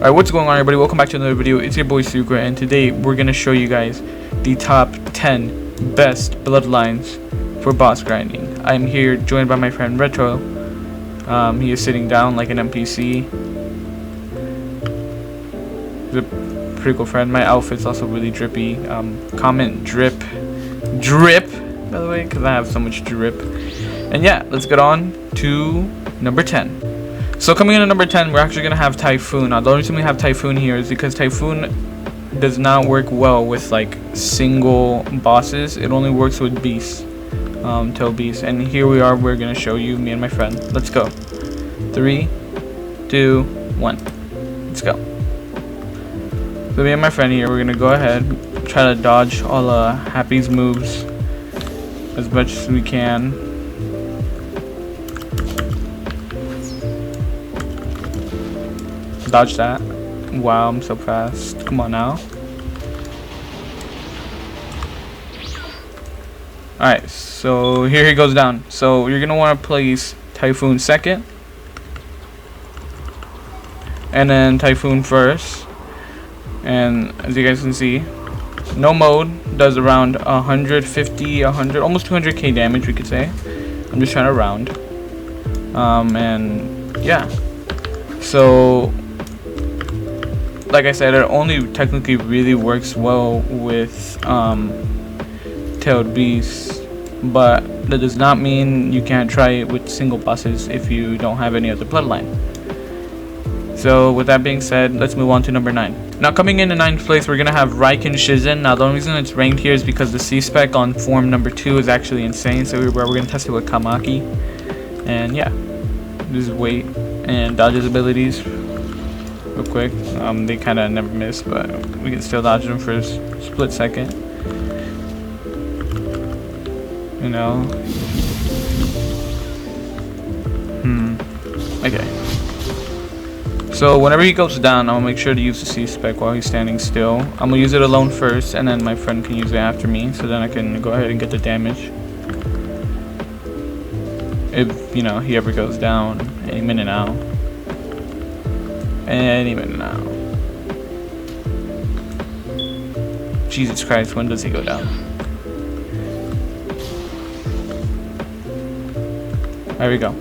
Alright, what's going on, everybody? Welcome back to another video. It's your boy Sucre, and today we're gonna show you guys the top 10 best bloodlines for boss grinding. I'm here joined by my friend Retro. He is sitting down like an NPC. He's a pretty cool friend. My outfit's also really drippy. Comment drip by the way, because I have so much drip. And yeah, let's get on to number 10. So coming in at number 10, we're actually going to have Typhoon. Now the only reason we have Typhoon here is because Typhoon does not work well with like single bosses. It only works with beasts, tail beasts. And here we are, we're going to show you, me and my friend. Let's go. 3, 2, 1. Let's go. So me and my friend here, we're going to go ahead, try to dodge all Happy's moves as much as we can. Dodge that. Wow, I'm so fast. Come on now. Alright, so here he goes down. So you're gonna want to place Typhoon second, and then Typhoon first. And as you guys can see, no mode does around 150, 100, almost 200k damage, we could say. I'm just trying to round. And yeah. So like I said, it only technically really works well with tailed beasts, but that does not mean you can't try it with single bosses if you don't have any other bloodline. So with that being said, let's move on to number 9. Now coming in 9th place, we're gonna have Shindo. Now the only reason it's ranked here is because the C spec on form number 2 is actually insane. So we're gonna test it with Kamaki, and yeah, just wait and dodge his abilities real quick. They kind of never miss, but we can still dodge them for a split second. You know. Okay. So whenever he goes down, I'll make sure to use the C spec while he's standing still. I'm gonna use it alone first, and then my friend can use it after me, so then I can go ahead and get the damage. If you know he ever goes down any minute now. Any minute now. Jesus Christ, when does he go down? There we go.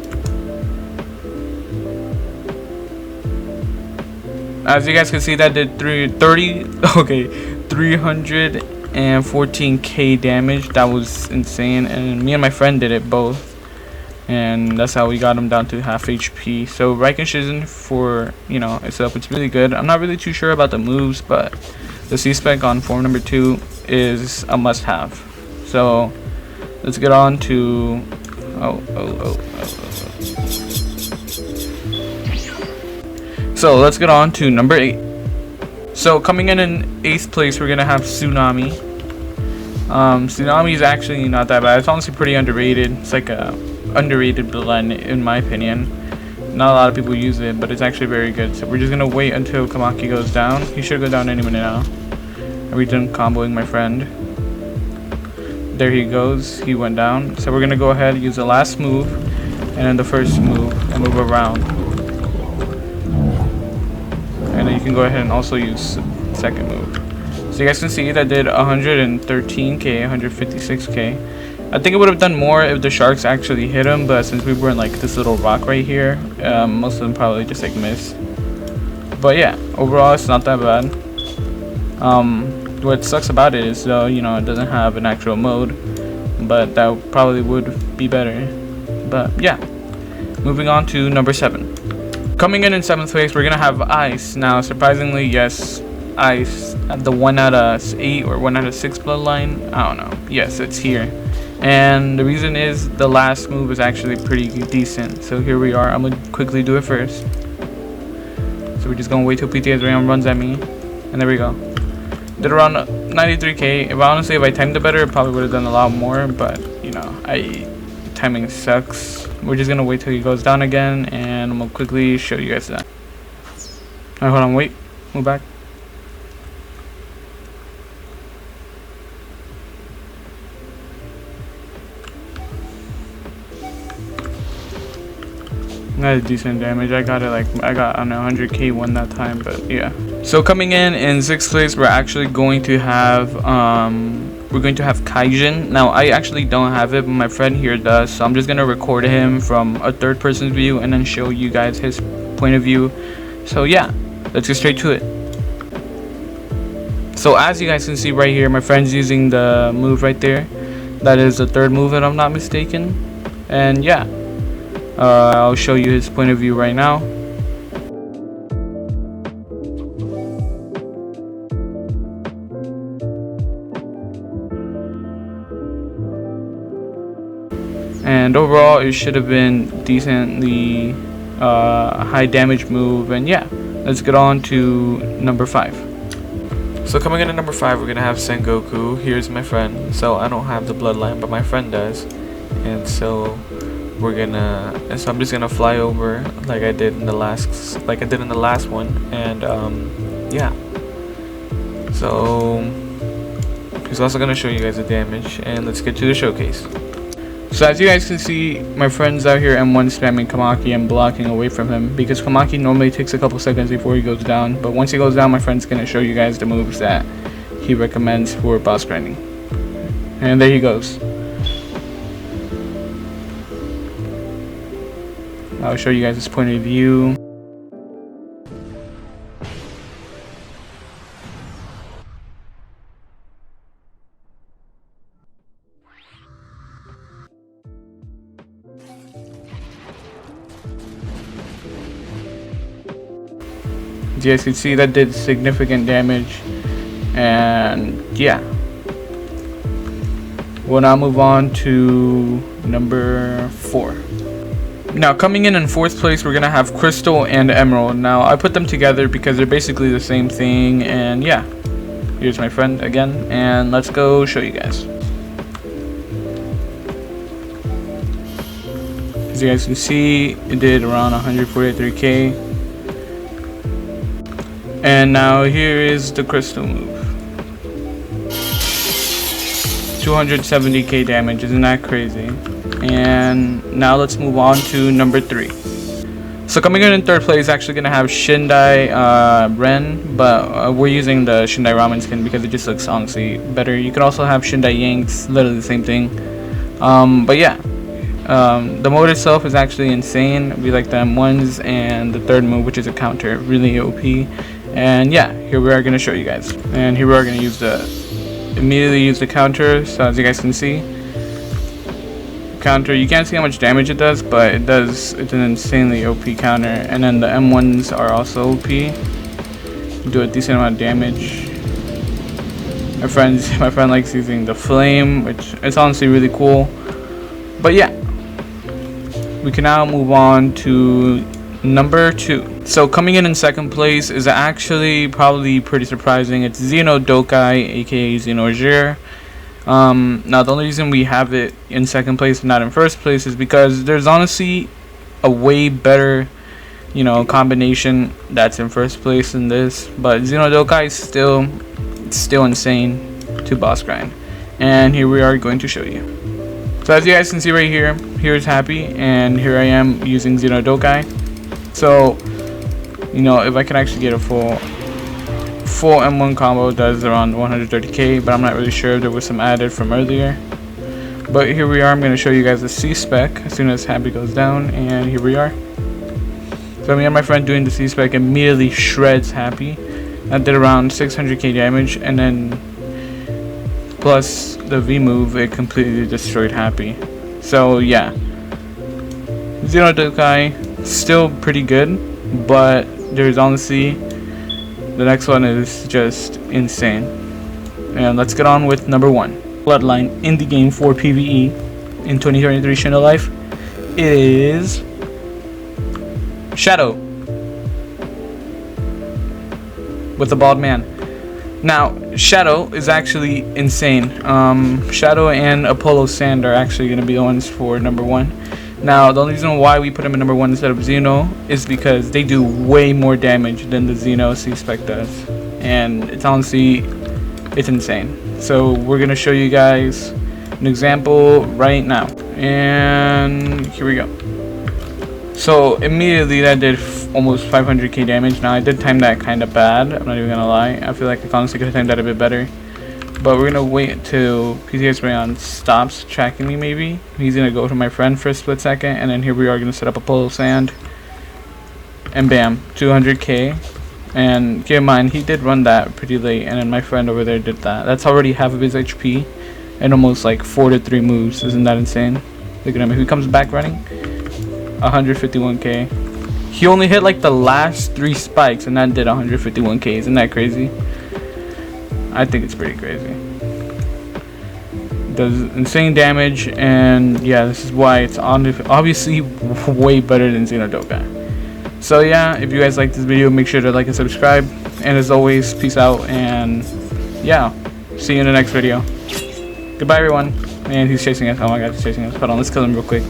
As you guys can see, that did 314k damage. That was insane, and me and my friend did it both. And that's how we got him down to half HP. So Shindo for, you know, itself, it's really good. I'm not really too sure about the moves, but the C spec on form number 2 is a must have. So let's get on to So let's get on to number 8. So coming in 8th place, we're gonna have Tsunami. Tsunami is actually not that bad. It's honestly pretty underrated. It's like a underrated bloodline in my opinion. Not a lot of people use it, but it's actually very good. So we're just gonna wait until Kamaki goes down. He should go down any minute now. Are we done comboing my friend? There he goes. He went down. So we're gonna go ahead and use the last move and then the first move and move around. And then you can go ahead and also use the second move. So you guys can see that did 113k, 156k. I think it would have done more if the sharks actually hit him, but since we were in like this little rock right here, most of them probably just like missed. But yeah, overall it's not that bad. What sucks about it is though, you know, it doesn't have an actual mode, but that probably would be better. But yeah, moving on to number 7. Coming in 7th place, we're gonna have Ice. Now surprisingly, yes, Ice at the 1 out of 8 or 1 out of 6 bloodline, I don't know. Yes, it's here. And the reason is the last move is actually pretty decent. So here we are. I'm gonna quickly do it first. So we're just gonna wait till PTS Ram runs at me, and there we go. Did around 93k. If I timed it better, it probably would have done a lot more. But you know, timing sucks. We're just gonna wait till he goes down again, and I'm gonna quickly show you guys that. Alright, hold on, wait, move back. That is decent damage. I got on 100k one that time, but yeah. So coming in 6th place, we're actually going to have Kaijin. Now I actually don't have it, but my friend here does, so I'm just gonna record him from a third person's view and then show you guys his point of view. So yeah, let's get straight to it. So as you guys can see right here, my friend's using the move right there. That is the third move if I'm not mistaken. And yeah, I'll show you his point of view right now. And overall it should have been decently high damage move. And yeah, let's get on to number 5. So coming in at number 5, we're gonna have Sengoku. Here's my friend. So I don't have the bloodline, but my friend does, and so I'm just gonna fly over like I did in the last one, and yeah. So he's also gonna show you guys the damage, and let's get to the showcase. So as you guys can see, my friend's out here M1 spamming Kamaki and blocking away from him, because Kamaki normally takes a couple seconds before he goes down, but once he goes down, my friend's gonna show you guys the moves that he recommends for boss grinding. And there he goes. I'll show you guys his point of view. As you guys can see, that did significant damage. And yeah, we'll now move on to number 4. Now coming in 4th place, we're gonna have Crystal and Emerald. Now I put them together because they're basically the same thing. And yeah, here's my friend again, and let's go show you guys. As you guys can see, it did around 143k. And now here is the Crystal move. 270k damage, isn't that crazy? And now let's move on to number 3. So coming in 3rd place, actually gonna have Shindai Ren, but we're using the Shindai Ramen skin because it just looks honestly better. You could also have Shindai Yang, it's literally the same thing. But yeah, the mode itself is actually insane. We like the M1s and the 3rd move, which is a counter, really OP. And yeah, here we are going to show you guys. And here we are going to immediately use the counter. So as you guys can see, counter, you can't see how much damage it does, but it's an insanely OP counter. And then the M1s are also OP, do a decent amount of damage. My friend likes using the flame, which is honestly really cool. But yeah, we can now move on to number 2. So coming in 2nd place is actually probably pretty surprising. It's Xeno Dokai, aka Xeno Jir. Now the only reason we have it in 2nd place and not in 1st place is because there's honestly a way better, combination that's in 1st place than this. But Xeno Dokai is still insane to boss grind, and here we are going to show you. So as you guys can see right here, here's Happy, and here I am using Xeno Dokai. So if I can actually get a full M1 combo, does around 130k, but I'm not really sure if there was some added from earlier. But here we are. I'm going to show you guys the C spec as soon as Happy goes down, and here we are. So me and my friend doing the C spec immediately shreds Happy. That did around 600k damage, and then plus the V move, it completely destroyed Happy. So yeah, Xeno Dokai still pretty good, but there's honestly, the next one is just insane. And let's get on with number 1. Bloodline indie game for PvE in 2023 Shindo Life. It is Shadow with the bald man. Now Shadow is actually insane. Shadow and Apollo Sand are actually going to be the ones for number 1. Now the only reason why we put them in number 1 instead of Xeno is because they do way more damage than the Xeno C-Spec does, and it's insane. So we're gonna show you guys an example right now, and here we go. So immediately that did almost 500k damage. Now I did time that kind of bad, I'm not even gonna lie. I feel like I honestly could have timed that a bit better. But we're gonna wait until PTX Rayon stops tracking me maybe. He's gonna go to my friend for a split second, and then here we are gonna set up a pull of sand. And bam, 200k. And keep in mind, he did run that pretty late, and then my friend over there did that. That's already half of his HP and almost like 4 to 3 moves. Isn't that insane? Look at him. If he comes back running, 151k. He only hit like the last 3 spikes, and that did 151k. Isn't that crazy? I think it's pretty crazy. Does insane damage, and yeah, this is why it's obviously way better than Xenodoka. So yeah, if you guys like this video, make sure to like and subscribe. And as always, peace out, and yeah, see you in the next video. Goodbye, everyone. And he's chasing us. Oh my god, he's chasing us. Hold on, let's kill him real quick.